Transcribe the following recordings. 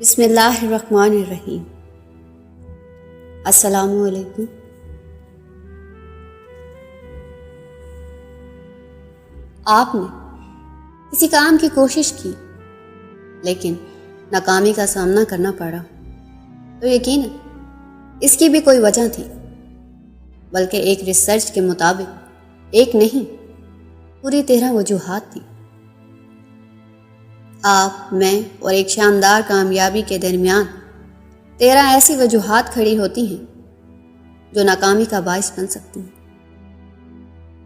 بسم اللہ الرحمن الرحیم۔ السلام علیکم۔ آپ نے کسی کام کی کوشش کی لیکن ناکامی کا سامنا کرنا پڑا تو یقیناً اس کی بھی کوئی وجہ تھی، بلکہ ایک ریسرچ کے مطابق ایک نہیں پوری 13 وجوہات تھی۔ آپ، میں اور ایک شاندار کامیابی کے درمیان 13 ایسی وجوہات کھڑی ہوتی ہیں جو ناکامی کا باعث بن سکتی ہیں۔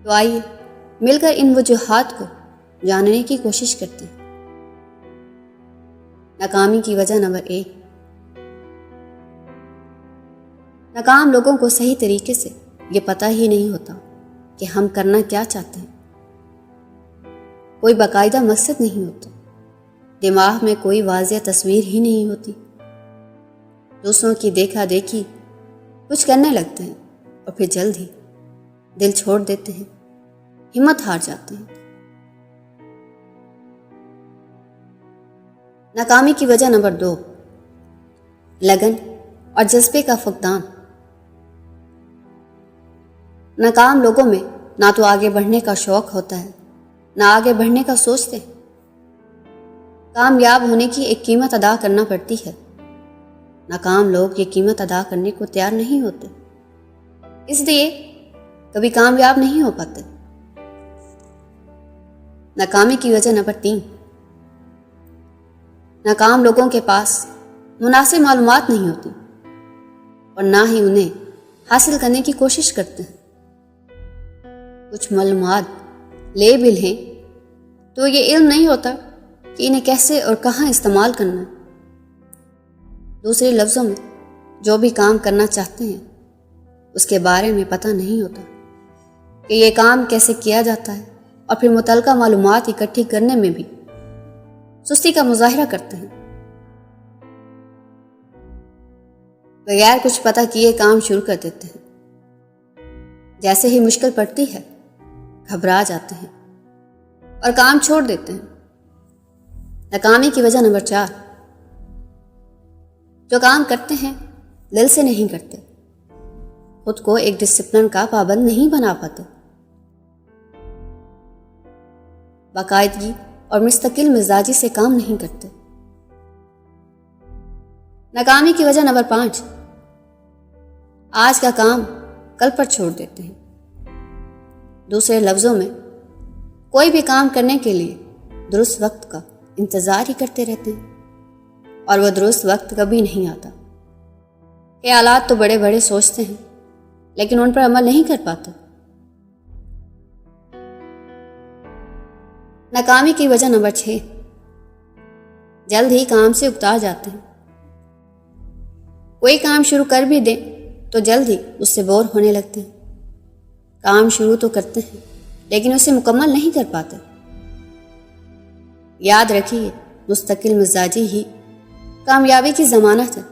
تو آئیے مل کر ان وجوہات کو جاننے کی کوشش کرتے ہیں۔ ناکامی کی وجہ نمبر 1، ناکام لوگوں کو صحیح طریقے سے یہ پتہ ہی نہیں ہوتا کہ ہم کرنا کیا چاہتے ہیں۔ کوئی باقاعدہ مقصد نہیں ہوتا، دماغ میں کوئی واضح تصویر ہی نہیں ہوتی۔ دوسروں کی دیکھا دیکھی کچھ کرنے لگتے ہیں اور پھر جلد ہی دل چھوڑ دیتے ہیں، ہمت ہار جاتے ہیں۔ ناکامی کی وجہ نمبر 2، لگن اور جذبے کا فقدان۔ ناکام لوگوں میں نہ تو آگے بڑھنے کا شوق ہوتا ہے، نہ آگے بڑھنے کا سوچتے ہیں۔ کامیاب ہونے کی ایک قیمت ادا کرنا پڑتی ہے، ناکام لوگ یہ قیمت ادا کرنے کو تیار نہیں ہوتے، اس لیے کبھی کامیاب نہیں ہو پاتے۔ ناکامی کی وجہ نمبر 3، ناکام لوگوں کے پاس مناسب معلومات نہیں ہوتی اور نہ ہی انہیں حاصل کرنے کی کوشش کرتے ہیں۔ کچھ معلومات لیبل ہیں تو یہ علم نہیں ہوتا کہ انہیں کیسے اور کہاں استعمال کرنا ہے۔ دوسرے لفظوں میں جو بھی کام کرنا چاہتے ہیں اس کے بارے میں پتہ نہیں ہوتا کہ یہ کام کیسے کیا جاتا ہے، اور پھر متعلقہ معلومات اکٹھی کرنے میں بھی سستی کا مظاہرہ کرتے ہیں۔ بغیر کچھ پتہ کیے کام شروع کر دیتے ہیں، جیسے ہی مشکل پڑتی ہے گھبرا جاتے ہیں اور کام چھوڑ دیتے ہیں۔ ناکامی کی وجہ نمبر 4، جو کام کرتے ہیں دل سے نہیں کرتے، خود کو ایک ڈسپلن کا پابند نہیں بنا پاتے، باقاعدگی اور مستقل مزاجی سے کام نہیں کرتے۔ ناکامی کی وجہ نمبر 5، آج کا کام کل پر چھوڑ دیتے ہیں۔ دوسرے لفظوں میں کوئی بھی کام کرنے کے لیے درست وقت کا انتظار ہی کرتے رہتے ہیں اور وہ درست وقت کبھی نہیں آتا۔ خیالات تو بڑے بڑے سوچتے ہیں لیکن ان پر عمل نہیں کر پاتے۔ ناکامی کی وجہ نمبر 6، جلد ہی کام سے اکتا جاتے ہیں۔ کوئی کام شروع کر بھی دیں تو جلد ہی اس سے بور ہونے لگتے ہیں۔ کام شروع تو کرتے ہیں لیکن اسے مکمل نہیں کر پاتے۔ یاد رکھیے، مستقل مزاجی ہی کامیابی کی ضمانت ہے۔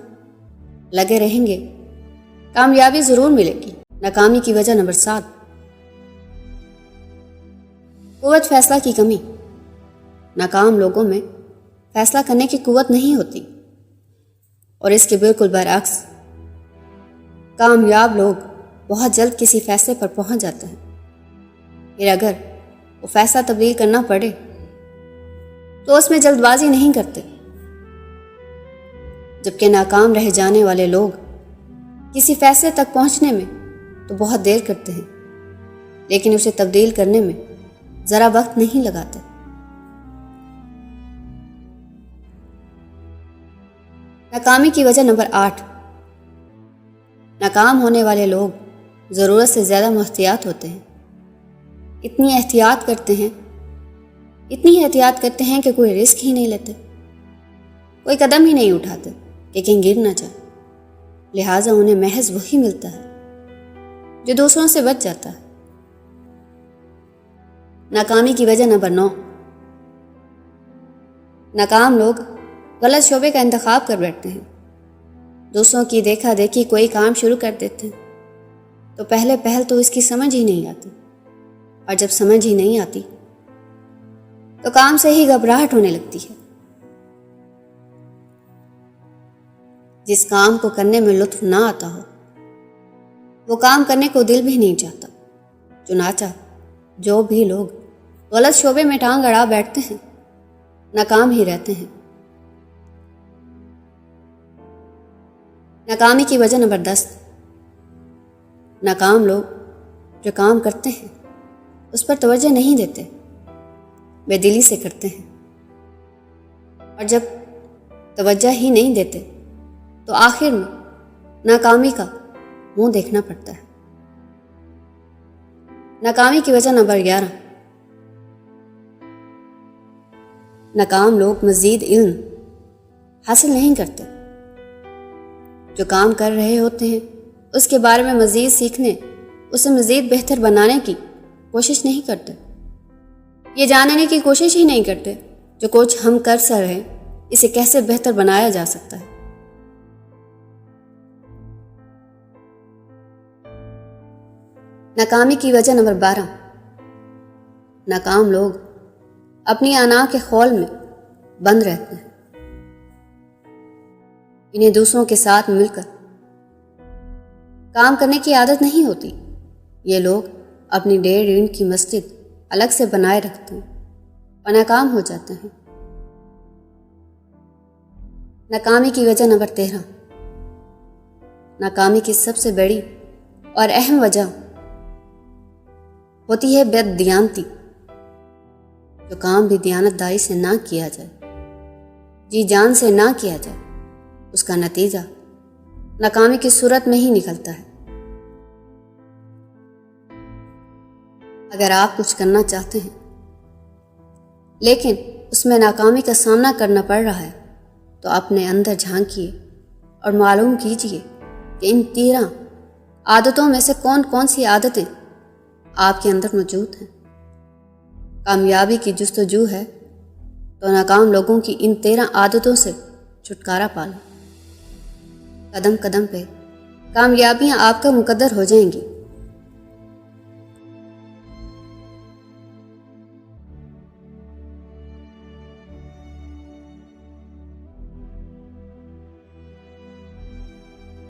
لگے رہیں گے کامیابی ضرور ملے گی۔ ناکامی کی وجہ نمبر 7، قوت فیصلہ کی کمی۔ ناکام لوگوں میں فیصلہ کرنے کی قوت نہیں ہوتی، اور اس کے بالکل برعکس کامیاب لوگ بہت جلد کسی فیصلے پر پہنچ جاتے ہیں۔ پھر اگر وہ فیصلہ تبدیل کرنا پڑے تو اس میں جلد بازی نہیں کرتے، جبکہ ناکام رہ جانے والے لوگ کسی فیصلے تک پہنچنے میں تو بہت دیر کرتے ہیں لیکن اسے تبدیل کرنے میں ذرا وقت نہیں لگاتے۔ ناکامی کی وجہ نمبر 8، ناکام ہونے والے لوگ ضرورت سے زیادہ محتاط ہوتے ہیں۔ اتنی احتیاط کرتے ہیں کہ کوئی رسک ہی نہیں لیتے، کوئی قدم ہی نہیں اٹھاتے کہ کہیں گر نہ جائے، لہٰذا انہیں محض وہی ملتا ہے جو دوسروں سے بچ جاتا ہے۔ ناکامی کی وجہ نمبر 9، ناکام لوگ غلط شعبے کا انتخاب کر بیٹھتے ہیں۔ دوسروں کی دیکھا دیکھی کوئی کام شروع کر دیتے ہیں تو پہل تو اس کی سمجھ ہی نہیں آتی، اور جب سمجھ ہی نہیں آتی تو کام سے ہی گھبراہٹ ہونے لگتی ہے۔ جس کام کو کرنے میں لطف نہ آتا ہو وہ کام کرنے کو دل بھی نہیں چاہتا۔ چنانچہ جو بھی لوگ غلط شعبے میں ٹانگ اڑا بیٹھتے ہیں ناکام ہی رہتے ہیں۔ ناکامی کی وجہ نمبر 10، ناکام لوگ جو کام کرتے ہیں اس پر توجہ نہیں دیتے، بے دلی سے کرتے ہیں، اور جب توجہ ہی نہیں دیتے تو آخر میں ناکامی کا منہ دیکھنا پڑتا ہے۔ ناکامی کی وجہ نمبر 11، ناکام لوگ مزید علم حاصل نہیں کرتے۔ جو کام کر رہے ہوتے ہیں اس کے بارے میں مزید سیکھنے، اسے مزید بہتر بنانے کی کوشش نہیں کرتے، یہ جاننے کی کوشش ہی نہیں کرتے جو کچھ ہم کر رہے ہیں اسے کیسے بہتر بنایا جا سکتا ہے۔ ناکامی کی وجہ نمبر 12، ناکام لوگ اپنی انا کے خول میں بند رہتے ہیں۔ انہیں دوسروں کے ساتھ مل کر کام کرنے کی عادت نہیں ہوتی۔ یہ لوگ اپنی 1.5 اینٹ کی مسجد الگ سے بنائے رکھتے ہیں اور ناکام ہو جاتے ہیں۔ ناکامی کی وجہ نمبر 13، ناکامی کی سب سے بڑی اور اہم وجہ ہوتی ہے بد دیانتی۔ جو کام بھی دیانتداری سے نہ کیا جائے، جی جان سے نہ کیا جائے، اس کا نتیجہ ناکامی کی صورت میں ہی نکلتا ہے۔ اگر آپ کچھ کرنا چاہتے ہیں لیکن اس میں ناکامی کا سامنا کرنا پڑ رہا ہے تو اپنے اندر جھانکیے اور معلوم کیجیے کہ ان 13 عادتوں میں سے کون کون سی عادتیں آپ کے اندر موجود ہیں۔ کامیابی کی جستجو ہے تو ناکام لوگوں کی ان 13 عادتوں سے چھٹکارا پالیں۔ قدم قدم پہ کامیابیاں آپ کا مقدر ہو جائیں گی۔